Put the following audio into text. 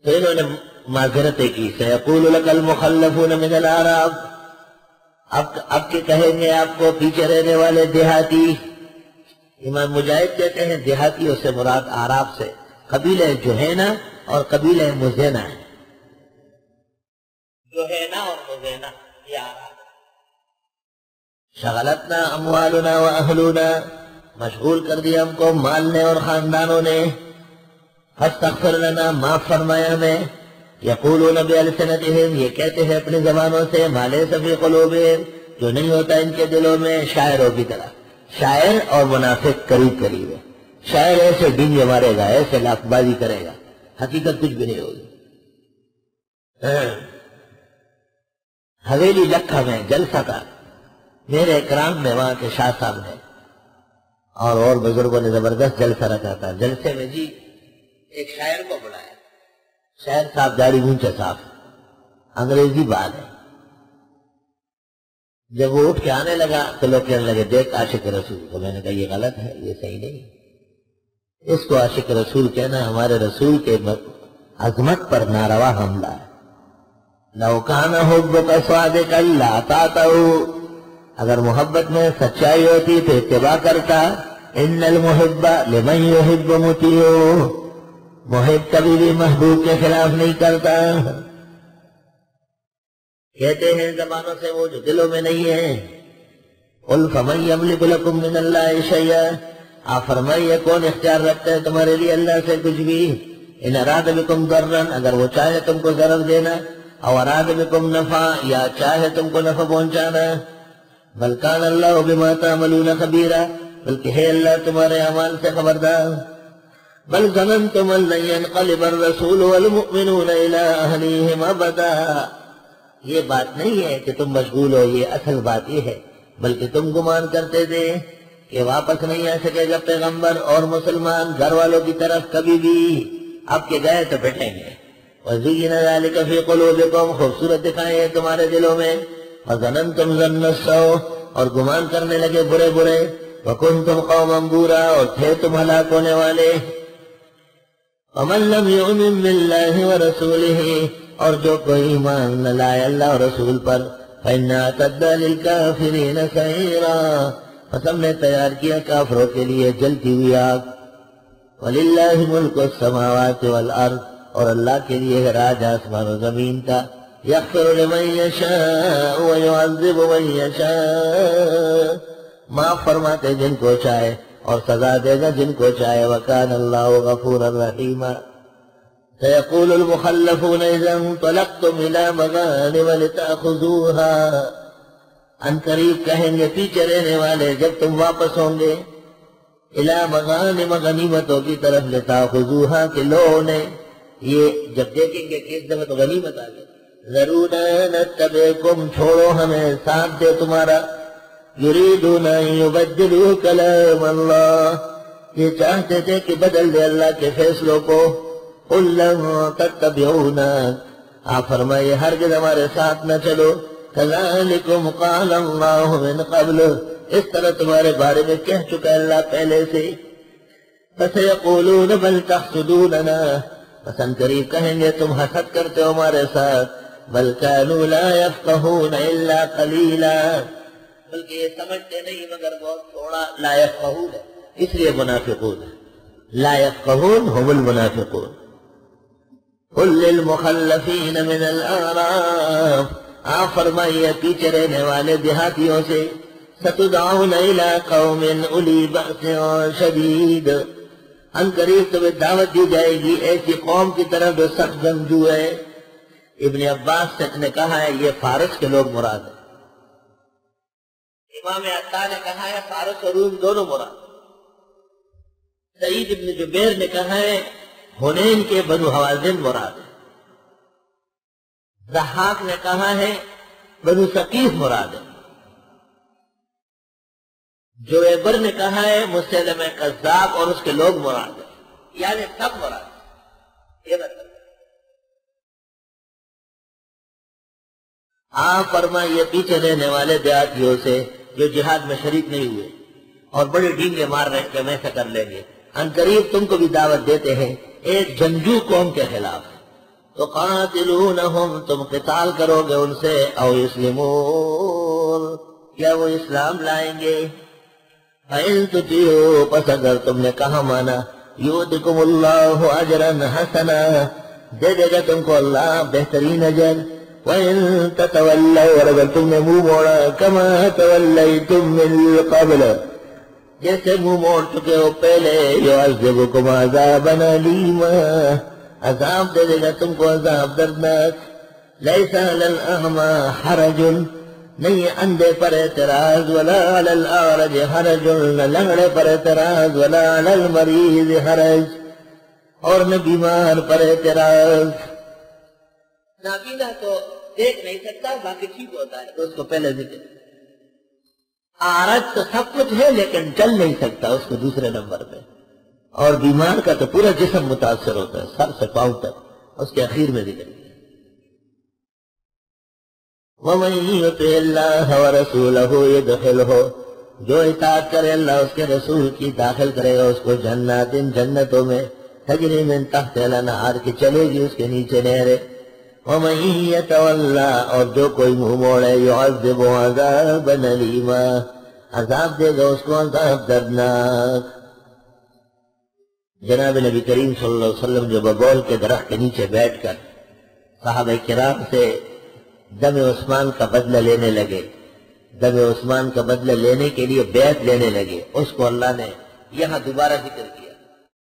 تو انہوں نے معذرتیں کی. سیقول لک المخلفون من الاعراب، اب کے کہیں گے آپ کو پیچھے رہنے والے دیہاتی. امام مجاہد کہتے ہیں دیہاتیوں سے مراد اعراب سے قبیلہ جوہینہ اور قبیلہ مزینہ ہے. جوہینہ اور مزینہ یہ اعراب. شغلتنا اموالنا واہلنا، مشغول کر دیا ہم کو مال نے اور خاندانوں نے. فاستغفر لنا، معاف فرمایا میں. یقولون بألسنتہم، یہ کہتے ہیں اپنی زبانوں سے، ما لیس فی قلوبہم، جو نہیں ہوتا ان کے دلوں میں. شاعروں کی طرح، شاعر اور منافق قریب قریب ہے. شاعر ایسے ڈنگے مارے گا، ایسے لاف بازی کرے گا، حقیقت کچھ بھی نہیں ہوگی. حویلی لکھا میں جلسہ تھا میرے اکرام میں، وہاں کے شاہ صاحب نے اور بزرگوں نے زبردست جلسہ رکھا تھا. جلسے میں جی ایک شاعر کو بلایا. شاعر صاحب داڑھی گونچے صاحب، انگریزی بات ہے. جب وہ اٹھ کے آنے لگا تو لوگ کہنے لگے دیکھ عاشق رسول. تو میں نے کہا یہ غلط ہے، یہ صحیح نہیں. اس کو عاشق رسول کہنا ہمارے رسول کے عظمت پر ناروا حملہ ہے. لو کان حبک صادقا لاطعتہ، اگر محبت میں سچائی ہوتی تو اتباع کرتا. ان المحب لمن یحب مطیع، محب کبھی بھی محبوب کے خلاف نہیں کرتا. کہتے ہیں زبانوں سے وہ جو دلوں میں نہیں ہے. قل فمن یملک لکم من اللہ شیئا، آپ فرمائیے کون اختیار رکھتا ہے تمہارے لیے اللہ سے کچھ بھی. ان اراد بکم ضرا، اگر وہ چاہے تم کو ضرر دینا، او اراد بکم نفع، یا چاہے تم کو نفع پہنچانا. بل کان اللہ بما تعملون خبیرا، بلکہ ہے اللہ تمہارے اعمال سے خبردار. بل ظننتم ان لن ينقلب الرسول والمؤمنون الى اہلیہم ابدا، یہ بات نہیں ہے کہ تم مشغول ہو، یہ اصل بات یہ ہے بلکہ تم گمان کرتے تھے کہ واپس نہیں آ سکے گا پیغمبر اور مسلمان گھر والوں کی طرف کبھی بھی. اب کے گئے تو بیٹھیں گے. وَزُيِّنَ ذَلِكَ فِي قُلُوبِكُمْ، خوبصورت دکھائے تمہارے دلوں میں. وَظَنَنْتُمْ ظَنَّ السَّوْءِ، اور گمان کرنے لگے برے برے. وَكُنْتُمْ قَوْمًا بُورًا، اور تھے تم ہلاک ہونے والے. وَمَن لَّمْ يُؤْمِن بِاللَّهِ وَرَسُولِهِ، اور جو کوئی ایمان نہ لائے اللہ اور رسول پر، فَإِنَّا أَعْتَدْنَا لِلْكَافِرِينَ سَعِيرًا، پس ہم نے تیار کیا کافروں کے لیے جلتی ہوئی آگ. وَلِلَّهِ مُلْكُ السَّمَاوَاتِ وَالْأَرْضِ، اور اللہ کے لیے ہے راج آسمان و زمین کا. يَغْفِرُ لِمَن يَشَاءُ وَيُعَذِّبُ مَن يَشَاءُ، معاف فرماتے جن کو چاہے اور سزا دے گا جن کو چاہے. وَكَانَ اللَّهُ غَفُورًا رَحِيمًا. سيقول المخلفون إذا انطلقتم إلى مغانم لتأخذوها، ان قریب کہیں گے پیچھے رہنے والے جب تم واپس ہوں گے، إلى مغانم غنیمتوں کی طرف لتأخذوها کہ لوگوں نے یہ جب دیکھیں گے کہ اس دفعہ تو غنیمت آ گئی. ذرونا نتبعکم، چھوڑو ہمیں ساتھ دے تمہارا. یریدون ان یبدلوا کلام اللہ، یہ چاہتے تھے کہ بدل دے اللہ کے فیصلوں کو. قل لن تتبعونا، آپ فرمائیے ہرگز ہمارے ساتھ نہ چلو. کذالکم قال اللہ من قبل، اس طرح تمہارے بارے میں کہہ چکا اللہ پہلے سے. فسیقولون بل تحسدوننا، پس ان قریب کہیں گے تم حسد کرتے ہو ہمارے ساتھ. بل كانوا لا يفقهون الا قليلا، بلکہ یہ سمجھتے نہیں مگر بہت تھوڑا. لا يفقهون اس لیے منافقون، لا يفقهون هم المنافقون. قل للمخلفین من الاعراب، آپ فرمائیے پیچھے رہنے والے دیہاتیوں سے، ستدعون الى قوم اولی بأس شدید، ان قریب تمہیں دعوت دی جائے گی ایسی قوم کی طرف جو سخت جنگجو ہے. ابن عباس نے کہا ہے یہ فارس کے لوگ مراد ہیں. امام عطا نے کہا ہے فارس اور روم دونوں مراد. سعید ابن جبیر نے کہا ہے حنین کے بنو حوازن مراد ہے. ضحاک نے کہا ہے بنو ثقیف مراد ہے. جویبر نے کہا ہے مسلمہ کذاب اور اس کے لوگ مراد ہیں. یعنی سب مراد ہے. یہ مطلب آپ فرمائیے پیچھے رہنے والے دیہاتیوں سے جو جہاد میں شریک نہیں ہوئے اور بڑے ڈینگے مار رہے کہ ہم ایسا کر لیں گے، ان قریب تم کو بھی دعوت دیتے ہیں ایک جنگجو قوم کے خلاف. تقاتلونہم تم قتال کرو گے ان سے، او یسلمون کیا وہ اسلام لائیں گے، فَإِن تُطِیعُوا پس اگر تم نے کہا مانا، یؤتکم اللہ اجرا حسنا دے دے گا تم کو اللہ بہترین اجر، وَإِن تَتَوَلَّوْا اور اگر تم نے منہ موڑا، كَمَا تَوَلَّيْتُم مِّن قَبْلُ جیسے منہ موڑ چکے ہو پہلے، يُعَذِّبُكُمْ عَذَابًا أَلِيمًا عذاب دے دے گا تم کو عذاب دردناک، لَيْسَ عَلَى الْأَعْمَى حَرَجٌ نہیں اندھے پر اعتراض، ولا علی الاعرج حرج نہ لنگڑے پر اعتراض، ولا علی المریض حرج اور نہ بیمار پر اعتراض۔ نابینا تو دیکھ نہیں سکتا باقی ٹھیک ہوتا ہے تو اس کو پہلے ذکر، اعرج تو سب کچھ ہے لیکن چل نہیں سکتا اس کو دوسرے نمبر پہ، اور بیمار کا تو پورا جسم متاثر ہوتا ہے سر سے پاؤں تک، اس کے اخیر میں ذکر کیا۔ وَمَن يُطِعِ اللَّهَ وَرَسُولَهُ يُدْخِلْهُ جو اطاعت کرے اللہ اس کے رسول کی داخل کرے گا اس کو جنات جنتوں میں، تجری من تحت الانہار کی چلے گی اس کے نیچے نہریں، وَمَن يَتَوَلَّى اور جو کوئی منہ موڑے، يُعَذِّبُ عَذَابًا أَلِيمًا عذاب دے گا اس کو عذاب دردناک۔ جناب نبی کریم صلی اللہ علیہ وسلم جو ببول کے درخت کے نیچے بیٹھ کر صحابہ کرام سے دم عثمان کا بدلہ لینے لگے، دم عثمان کا بدلہ لینے کے لیے بیعت لینے لگے، اس کو اللہ نے یہاں دوبارہ ذکر کیا۔